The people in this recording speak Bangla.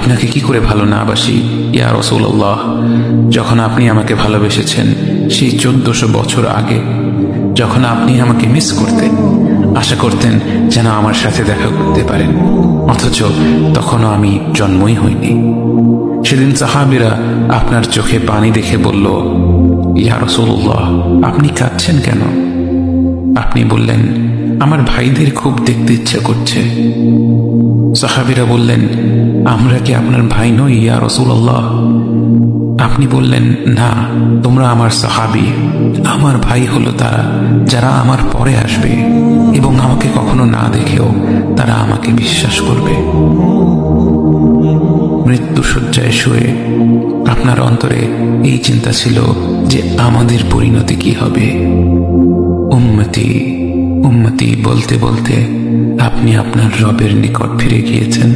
আপনাকে কি করে ভালো না বাসি ইয়া রাসূলুল্লাহ। যখন আপনি আমাকে ভালোবেসেছেন সেই 1400 বছর আগে, যখন আপনি আমাকে মিস করতেন, আশা করতেন যেন আমার সাথে দেখা করতে পারেন, অথচ তখনও আমি জন্মই হইনি। সেদিন সাহাবীরা আপনার চোখে পানি দেখে বলল, ইয়া রাসূলুল্লাহ, আপনি কাঁদছেন কেন? আপনি বললেন, আমার ভাইদের খুব দেখতে ইচ্ছা করছে। সাহাবীরা বললেন, আমরা কি আপনার ভাই নই ইয়া রাসূলুল্লাহ? আপনি বললেন, না, তোমরা আমার সাহাবী। আমার ভাই হলো তারা যারা আমার পরে আসবে এবং আমাকে কখনো না দেখেও তারা আমাকে বিশ্বাস করবে। মৃত্যু শয্যায় শুয়ে আপনার অন্তরে এই চিন্তা ছিল যে আমাদের পরিণতি কি হবে। উম্মতি উম্মতি বলতে বলতে আপনি আপনার রবের নিকট ফিরে গিয়েছেন।